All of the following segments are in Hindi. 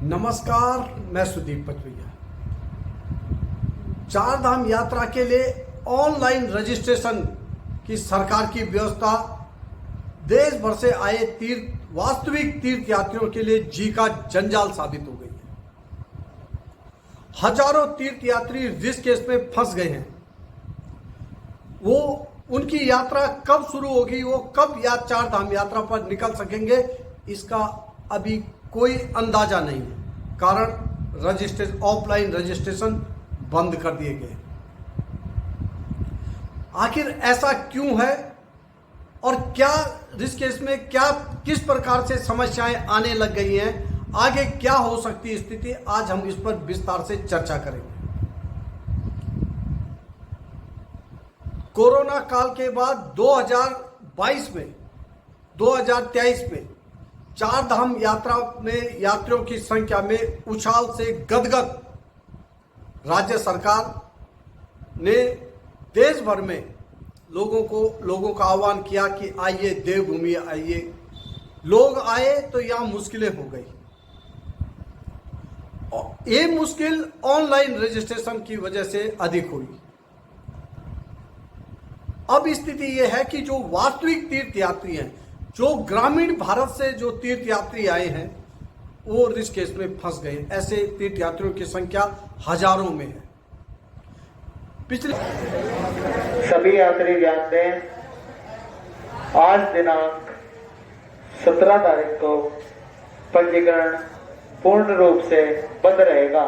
नमस्कार, मैं सुदीप पचवैया। चार धाम यात्रा के लिए ऑनलाइन रजिस्ट्रेशन की सरकार की व्यवस्था देश भर से आए वास्तविक तीर्थ यात्रियों के लिए जी का जंजाल साबित हो गई है। हजारों तीर्थ यात्री ऋषिकेश में फंस गए हैं। वो उनकी यात्रा कब शुरू होगी, वो कब चार धाम यात्रा पर निकल सकेंगे, इसका अभी कोई अंदाजा नहीं है। कारण ऑफलाइन रजिस्ट्रेशन बंद कर दिए गए। आखिर ऐसा क्यों है और क्या ऋषिकेश में किस प्रकार से समस्याएं आने लग गई हैं, आगे क्या हो सकती है स्थिति, आज हम इस पर विस्तार से चर्चा करेंगे। कोरोना काल के बाद 2022 में 2023 में चार धाम यात्रा में यात्रियों की संख्या में उछाल से गदगद राज्य सरकार ने देश भर में लोगों का आह्वान किया कि आइए देवभूमि आइए। लोग आए तो यहां मुश्किलें हो गई। और ये मुश्किल ऑनलाइन रजिस्ट्रेशन की वजह से अधिक हुई। अब स्थिति यह है कि जो वास्तविक तीर्थ यात्री हैं, जो ग्रामीण भारत से जो तीर्थ यात्री आए हैं, वो ऋषिकेश में फंस गए। ऐसे तीर्थ यात्रियों की संख्या हजारों में है। पिछले सभी यात्री ध्यान दें, आज दिनांक 17 तारीख को पंजीकरण पूर्ण रूप से बंद रहेगा।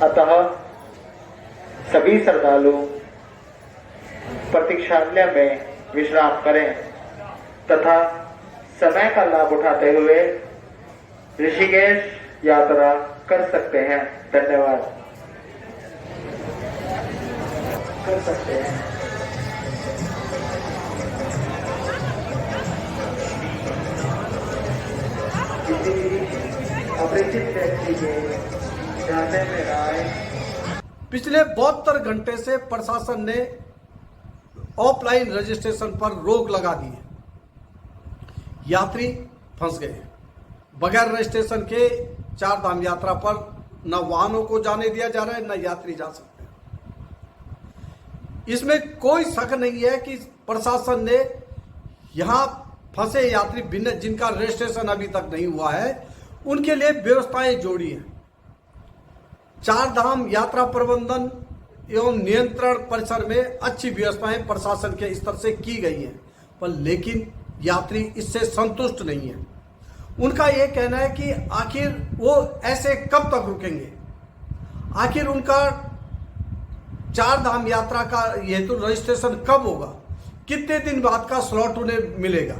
अतः सभी श्रद्धालु प्रतीक्षालय में विश्राम करें तथा समय का लाभ उठाते हुए ऋषिकेश यात्रा कर सकते हैं। धन्यवाद। कर सकते हैं। किसी अपरिचित व्यक्ति के जाने में आए। पिछले 72 घंटे से प्रशासन ने ऑफलाइन रजिस्ट्रेशन पर रोक लगा दी है। यात्री फंस गए। बगैर रजिस्ट्रेशन के चार धाम यात्रा पर न वाहनों को जाने दिया जा रहा है, न यात्री जा सकते हैं। इसमें कोई शक नहीं है कि प्रशासन ने यहां फंसे यात्री बिना जिनका रजिस्ट्रेशन अभी तक नहीं हुआ है, उनके लिए व्यवस्थाएं जोड़ी हैं। चार धाम यात्रा प्रबंधन एवं नियंत्रण परिसर में अच्छी व्यवस्थाएं प्रशासन के स्तर से की गई हैं, पर लेकिन यात्री इससे संतुष्ट नहीं है। उनका यह कहना है कि आखिर वो ऐसे कब तक रुकेंगे, आखिर उनका चार धाम यात्रा का हेतु रजिस्ट्रेशन कब होगा, कितने दिन बाद का स्लॉट उन्हें मिलेगा।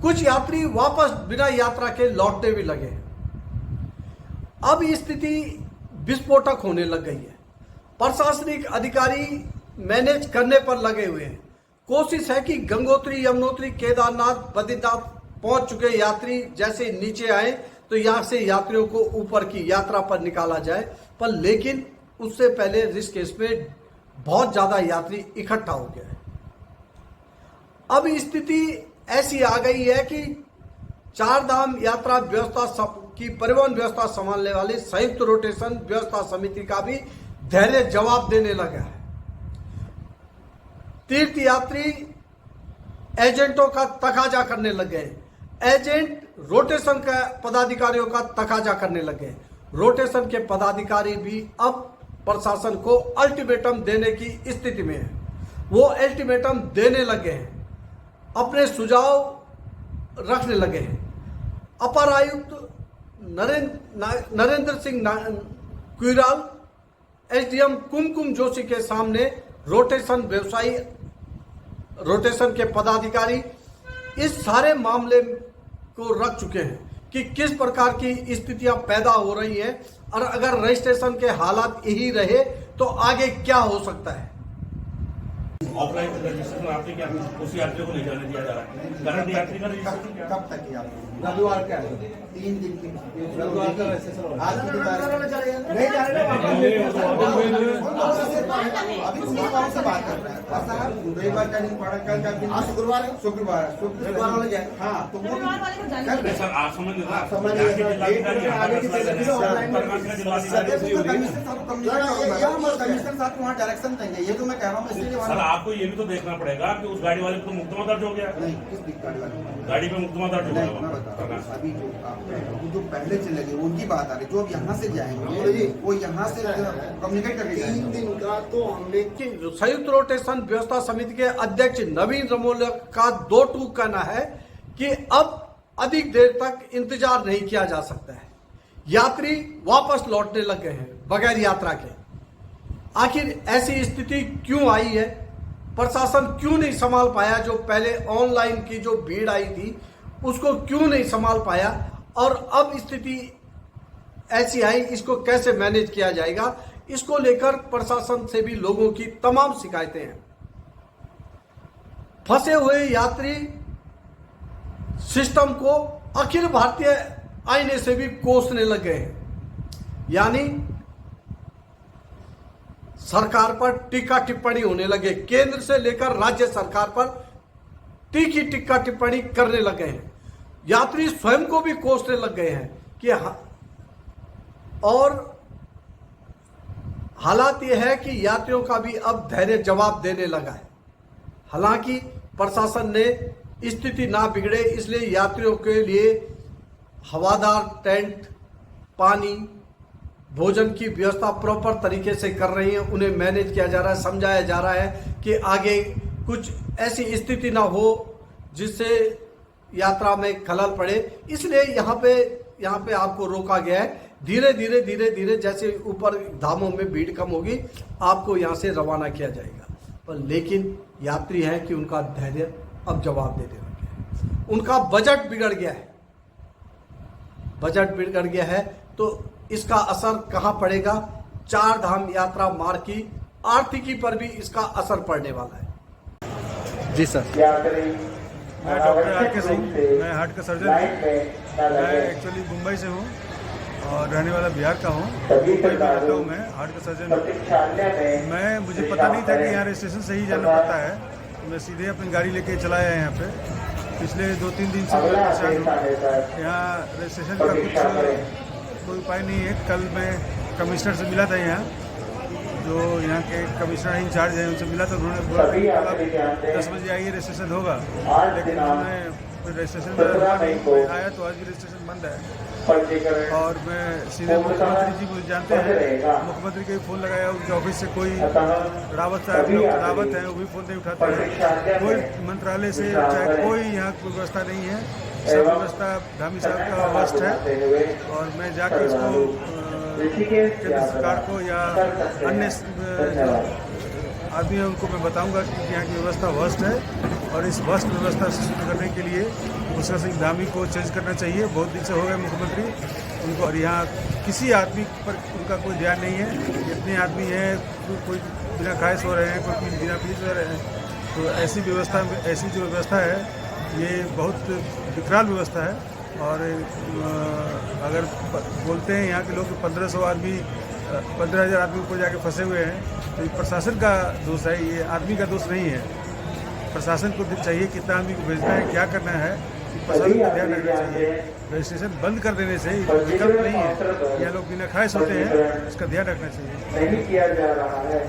कुछ यात्री वापस बिना यात्रा के लौटने भी लगे। अब स्थिति विस्फोटक होने लग गई है। प्रशासनिक अधिकारी मैनेज करने पर लगे हुए हैं। कोशिश है कि गंगोत्री, यमुनोत्री, केदारनाथ, बद्रीनाथ पहुंच चुके यात्री जैसे नीचे आए तो यहां से यात्रियों को ऊपर की यात्रा पर निकाला जाए, पर लेकिन उससे पहले ऋषिकेश में बहुत ज्यादा यात्री इकट्ठा हो गए हैं। अब स्थिति ऐसी आ गई है कि चार धाम यात्रा व्यवस्था की परिवहन व्यवस्था संभालने वाली संयुक्त रोटेशन व्यवस्था समिति का भी धैर्य जवाब देने लगा है। तीर्थ यात्री एजेंटों का तकाजा करने लगे हैं। एजेंट रोटेशन का पदाधिकारियों का तकाजा करने लगे हैं। रोटेशन के पदाधिकारी भी अब प्रशासन को अल्टीमेटम देने की स्थिति में है। वो अल्टीमेटम देने लगे हैं, अपने सुझाव रखने लगे हैं। अपर आयुक्त नरेंद्र सिंह कुइराल, एसडीएम कुमकुम जोशी के सामने रोटेशन के पदाधिकारी इस सारे मामले को रख चुके हैं कि किस प्रकार की स्थितियां पैदा हो रही हैं और अगर रजिस्ट्रेशन के हालात यही रहे तो आगे क्या हो सकता है। ऑफलाइन रजिस्ट्रेशन आपने क्या उसी यात्रियों को नहीं जाने दिया जा रहा है। करंट यात्री का रजिस्ट्रेशन कब तक किया आपने? रविवार का है 3 दिन की रविवार का आज की नहीं जा रहे अभी तुम कौन से बात कर रहे हैं रविवार का दिन पड़ा कल का दिन आज शुक्रवार शुक्रवार वाले जाए हाँ तो वो सर आप समझ कमिश्नर साहब वहाँ डायरेक्शन देंगे ये तो मैं कह रहा हूँ सर आपको ये भी तो देखना पड़ेगा कि उस गाड़ी वाले को तो मुकदमा दर्ज हो गया नहीं किस गाड़ी वाले गाड़ी पे मुकदमा दर्ज हो नहीं मैं गया बता रहा हूँ अभी जो आप जो पहले चले गए उनकी बात आ रही जो अब यहाँ से जाएंगे वो यहाँ से कम्युनिकेट करके 3 दिन का तो हमने कि संयुक्त रोटेशन व्यवस्था समिति के अध्यक्ष नवीन रमोलिया का 2 टूक कहना है कि अब अधिक देर तक इंतजार नहीं किया जा सकता है। यात्री वापस लौटने लग गए हैं बगैर यात्रा के। आखिर ऐसी स्थिति क्यों आई है? प्रशासन क्यों नहीं संभाल पाया? जो पहले ऑनलाइन की जो भीड़ आई थी उसको क्यों नहीं संभाल पाया? और अब स्थिति ऐसी आई, इसको कैसे मैनेज किया जाएगा? इसको लेकर प्रशासन से भी लोगों की तमाम शिकायतें हैं। फंसे हुए यात्री सिस्टम को अखिल भारतीय आईने से भी कोसने लग गए हैं, यानी सरकार पर टीका टिप्पणी होने लगे। केंद्र से लेकर राज्य सरकार पर तीखी टीका टिप्पणी करने लग गए हैं। यात्री स्वयं को भी कोसने लग गए हैं कि और हालात यह है कि यात्रियों का भी अब धैर्य जवाब देने लगा है। हालांकि प्रशासन ने स्थिति ना बिगड़े इसलिए यात्रियों के लिए हवादार टेंट, पानी, भोजन की व्यवस्था प्रॉपर तरीके से कर रही है। उन्हें मैनेज किया जा रहा है, समझाया जा रहा है कि आगे कुछ ऐसी स्थिति ना हो जिससे यात्रा में खलल पड़े। इसलिए यहाँ पे आपको रोका गया है। धीरे धीरे जैसे ऊपर धामों में भीड़ कम होगी आपको यहाँ से रवाना किया जाएगा। पर लेकिन यात्री है कि उनका धैर्य अब जवाब देने लग गया है। उनका बजट बिगड़ गया है। बजट बिगड़ गया है तो इसका असर कहाँ पड़ेगा? 4 धाम यात्रा मार्ग की आर्थिकी पर भी इसका असर पड़ने वाला है। जी सर। यात्री मैं डॉक्टर आर.के. सिंह, मैं हार्ट का सर्जन हूँ। मैं एक्चुअली मुंबई से हूँ और रहने वाला बिहार का हूँ। मुंबई में रहता हूँ, मैं हार्ट का सर्जन हूँ। मुझे पता नहीं था कि यहाँ रजिस्ट्रेशन से ही जाना पड़ता है। मैं सीधे अपनी गाड़ी लेके चला आया यहाँ पे। पिछले 2-3 दिन से मैं परेशान हूँ। यहाँ रजिस्ट्रेशन का कोई उपाय नहीं है। कल मैं कमिश्नर से मिला था यहाँ, जो यहाँ के कमिश्नर इंचार्ज हैं, उनसे मिला तो उन्होंने बोला 10 बजे आइए रजिस्ट्रेशन होगा, लेकिन उन्होंने रजिस्ट्रेशन में आया तो आज भी रजिस्ट्रेशन बंद है। और मैं सीधे मुख्यमंत्री जी मुझे जानते हैं, मुख्यमंत्री के फ़ोन लगाया, उनके ऑफिस से कोई रावत साहब रावत हैं वो भी फ़ोन नहीं उठाते हैं। कोई मंत्रालय से चाहे कोई यहाँ कोई व्यवस्था नहीं है। सब व्यवस्था धामी साहब का वर्स्ट है। और मैं जाके इसको केंद्र सरकार को या अन्य आदमी है उनको मैं बताऊंगा कि यहाँ की व्यवस्था वर्स्ट है और इस वर्स्ट व्यवस्था से शुरू करने के लिए पुष्कर सिंह धामी को चेंज करना चाहिए। बहुत दिन से हो गए मुख्यमंत्री उनको, और यहाँ किसी आदमी पर उनका कोई ध्यान नहीं है। इतने आदमी हैं, कोई बिना खाए सो रहे हैं, कोई बिना पी सो रहे हैं। तो ऐसी जो व्यवस्था है ये बहुत विकराल व्यवस्था है। और अगर बोलते हैं यहाँ के लोग 1500 आदमी 15,000 आदमी ऊपर जाके फंसे हुए हैं तो ये प्रशासन का दोष है, ये आदमी का दोष नहीं है। प्रशासन को चाहिए कितना आदमी को भेजना है, क्या करना है, प्रशासन को ध्यान रखना चाहिए। रजिस्ट्रेशन बंद कर देने से विकल्प नहीं है। यहाँ लोग बिना खाए सोते हैं, इसका ध्यान रखना चाहिए। नहीं किया जा रहा है।